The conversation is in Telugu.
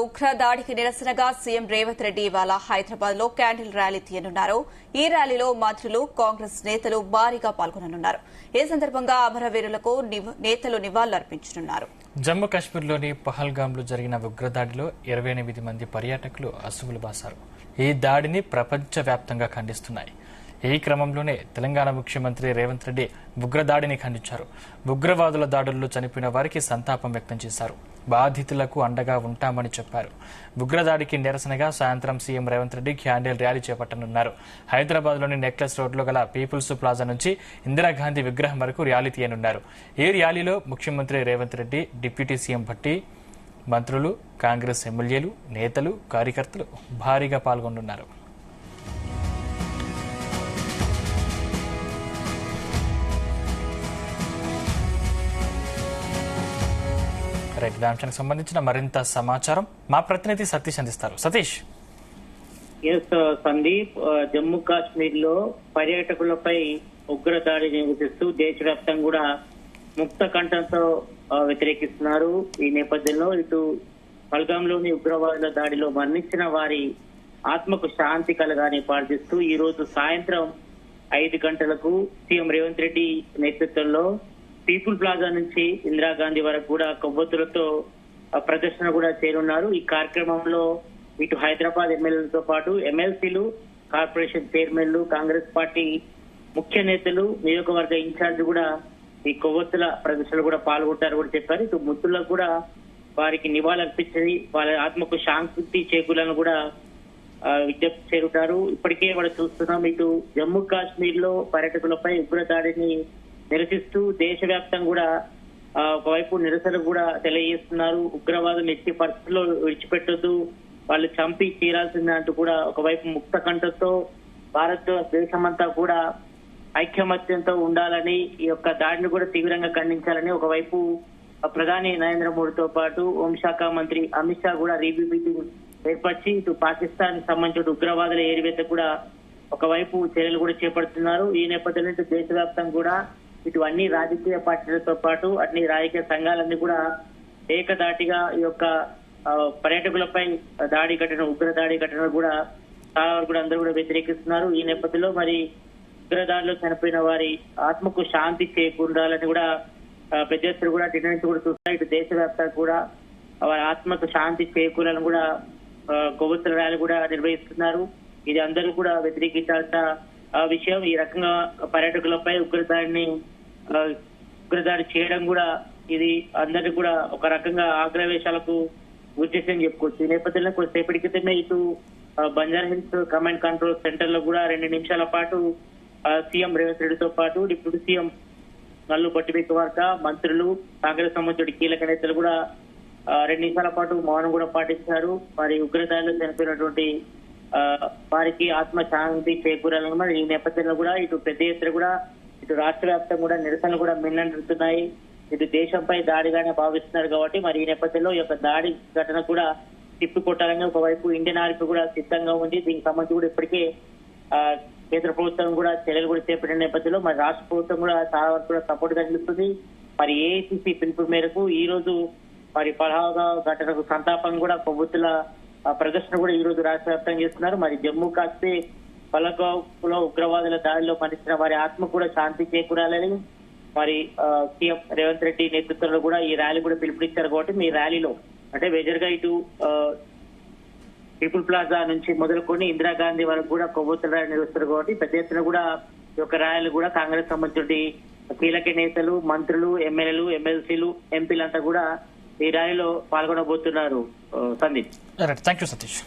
ఉగ్ర దాడికి నిరసనగా సీఎం రేవంత్ రెడ్డి ఇవాళ హైదరాబాద్ లో క్యాండిల్ ర్యాలీ తీయనున్నారు. ఈ ర్యాలీలో మంత్రులు, కాంగ్రెస్ నేతలు భారీగా పాల్గొననున్నారు. ఈ సందర్భంగా అమరవీరులకు నేతలు నివాళులర్పించనున్నారు. జమ్మూ కాశ్మీర్లోని పహల్గాంలో జరిగిన ఉగ్రదాడిలో 28 మంది పర్యాటకులు అసువులు బాసారు. ఈ దాడిని ప్రపంచవ్యాప్తంగా ఖండిస్తున్నాయి. ఈ క్రమంలోనే తెలంగాణ ముఖ్యమంత్రి రేవంత్ రెడ్డి ఉగ్రదాడిని ఖండించారు. ఉగ్రవాదుల దాడుల్లో చనిపోయిన వారికి సంతాపం వ్యక్తం చేశారు. బాధితులకు అండగా ఉంటామని చెప్పారు. ఉగ్రదాడికి నిరసనగా సాయంత్రం CM Revanth Reddy candle rally చేపట్టనున్నారు. హైదరాబాద్లోని నెక్లెస్ రోడ్లో గల పీపుల్స్ ప్లాజా నుంచి ఇందిరాగాంధీ విగ్రహం వరకు ర్యాలీ తీయనున్నారు. ఈ ర్యాలీలో ముఖ్యమంత్రి రేవంత్ రెడ్డి, డిప్యూటీ సీఎం భట్టి, మంత్రులు, కాంగ్రెస్ ఎమ్మెల్యేలు, నేతలు, కార్యకర్తలు భారీగా పాల్గొనున్నారు. అంశానికి సంబంధించిన మరింత సమాచారం మా ప్రతినిధి సతీష్ అందిస్తారు. సతీష్. సందీప్, జమ్మూ కాశ్మీర్ లో పర్యాటకులపై ఉగ్రదాడి నిరసిస్తూ దేశవ్యాప్తంగా కూడా ముక్త కంఠంతో వ్యతిరేకిస్తున్నారు. ఈ నేపథ్యంలో ఇటు పల్గాంలోని ఉగ్రవాదుల దాడిలో మరణించిన వారి ఆత్మకు శాంతి కలగాని ప్రార్థిస్తూ ఈ రోజు సాయంత్రం 5 గంటలకు సీఎం రేవంత్ రెడ్డి నేతృత్వంలో పీపుల్ ప్లాజా నుంచి ఇందిరాగాంధీ వరకు కూడా కొవ్వొత్తులతో ప్రదర్శన కూడా చేరున్నారు. ఈ కార్యక్రమంలో ఇటు హైదరాబాద్ ఎమ్మెల్యేలతో పాటు ఎమ్మెల్సీలు, కార్పొరేషన్ చైర్మన్లు, కాంగ్రెస్ పార్టీ ముఖ్య నేతలు, నియోజకవర్గ ఇన్ఛార్జ్ కూడా ఈ కొవ్వొత్తుల ప్రదర్శనలు కూడా పాల్గొంటారు కూడా చెప్పారు. ఇటు మృతులకు కూడా వారికి నివాళులర్పించి వాళ్ళ ఆత్మకు శాంతి చేకూరాలను కూడా విజ్ఞప్తి చేరుతారు. ఇప్పటికే మనం చూస్తున్నాం, ఇటు జమ్మూ కాశ్మీర్ లో పర్యాటకులపై ఉగ్రదాడిని నిరసిస్తూ దేశవ్యాప్తంగా కూడా ఒకవైపు నిరసన కూడా తెలియజేస్తున్నారు. ఉగ్రవాదులు ఎట్టి పరిస్థితుల్లో విడిచిపెట్టొద్దు, వాళ్ళు చంపి తీరాల్సిందే అంటూ కూడా ఒకవైపు ముక్త కంఠంతో భారతదేశమంతా కూడా ఐక్యమత్యంతో ఉండాలని, ఈ యొక్క దాడిని కూడా తీవ్రంగా ఖండించాలని ఒకవైపు ప్రధాని నరేంద్ర మోడీతో పాటు హోంశాఖ మంత్రి అమిత్ షా కూడా రివ్యూ మీటింగ్ ఏర్పరిచి ఇటు పాకిస్తాన్ సంబంధించిన ఉగ్రవాదుల ఏరివేత కూడా ఒకవైపు చర్యలు కూడా చేపడుతున్నారు. ఈ నేపథ్యంలో ఇటు దేశవ్యాప్తంగా కూడా ఇటు అన్ని రాజకీయ పార్టీలతో పాటు అన్ని రాజకీయ సంఘాలన్నీ కూడా ఏకదాటిగా ఈ యొక్క పర్యాటకులపై దాడి ఘటన, ఉగ్ర దాడి ఘటన కూడా చాలా వరకు కూడా అందరూ కూడా వ్యతిరేకిస్తున్నారు. ఈ నేపథ్యంలో మరి ఉగ్రదాడిలో చనిపోయిన వారి ఆత్మకు శాంతి చేకూరాలని కూడా పెద్ద ఎత్తున కూడా డిమాండ్స్ కూడా చూస్తున్నారు. ఇటు దేశవ్యాప్తంగా కూడా వారి ఆత్మకు శాంతి చేకూరాలని కూడా కొవ్వొత్తుల ర్యాలీ కూడా నిర్వహిస్తున్నారు. ఇది అందరూ కూడా వ్యతిరేకించాల్సిన విషయం. ఈ రకంగా పర్యాటకులపై ఉగ్రదాడి చేయడం కూడా ఇది అందరినీ కూడా ఒక రకంగా ఆగ్రవేశాలకు గురిచేసని చెప్పుకోవచ్చు. ఈ నేపథ్యంలో కొద్దిసేపటి క్రితమే ఇటు Banjara hills command control centre లో కూడా 2 నిమిషాల పాటు సీఎం రేవంత్ రెడ్డితో పాటు డిప్యూటీ సీఎం నల్లు పట్టిబెట్టువార్క, మంత్రులు, కాంగ్రెస్ సంబంధించిన కీలక నేతలు కూడా 2 నిమిషాల పాటు మౌనం కూడా పాటించారు. మరి ఉగ్రదాడిలో చనిపోయినటువంటి వారికి ఆత్మ శాంతి చేకూరాలని మరి ఈ నేపథ్యంలో కూడా ఇటు పెద్ద ఎత్తున కూడా ఇటు రాష్ట్ర వ్యాప్తంగా కూడా నిరసనలు కూడా మిన్నంటున్నాయి. ఇటు దేశంపై దాడిగానే భావిస్తున్నారు కాబట్టి మరి ఈ నేపథ్యంలో ఈ యొక్క దాడి ఘటన కూడా తిప్పికొట్టాలని ఒకవైపు ఇండియన్ ఆర్మీ కూడా సిద్ధంగా ఉంది. దీనికి సంబంధించి కూడా ఇప్పటికే కేంద్ర ప్రభుత్వం కూడా చర్యలు కూడా చేపట్టిన నేపథ్యంలో మరి రాష్ట్ర ప్రభుత్వం కూడా చాలా వరకు కూడా సపోర్ట్ గా నిలుస్తుంది. మరి ఏఐసిసి పిలుపు మేరకు ఈ రోజు మరి పలాగా ఘటనకు సంతాపం కూడా కొవ్వొత్తుల ప్రదర్శన కూడా ఈ రోజు రాష్ట్ర వ్యాప్తంగా చేస్తున్నారు. మరి జమ్మూ కాశ్మీర్ పహల్గాంలో ఉగ్రవాదుల దాడిలో మరణించిన వారి ఆత్మ కూడా శాంతి చేకూరాలని మరి సీఎం రేవంత్ రెడ్డి నేతృత్వంలో కూడా ఈ ర్యాలీ కూడా పిలుపునిచ్చారు. కాబట్టి మీ ర్యాలీలో అంటే మేజర్ గా ఇటు పీపుల్ ప్లాజా నుంచి మొదలుకొని ఇందిరాగాంధీ వరకు కూడా కొవ్వొత్తుల ర్యాలీ నిర్వహిస్తారు. కాబట్టి పెద్ద ఎత్తున కూడా ఈ యొక్క ర్యాలీ కూడా కాంగ్రెస్ సంబంధించిన కీలక నేతలు, మంత్రులు, ఎమ్మెల్యేలు, ఎమ్మెల్సీలు, ఎంపీలంతా కూడా ఈ ర్యాలీలో పాల్గొనబోతున్నారు. సందీప్. Thank you Satish.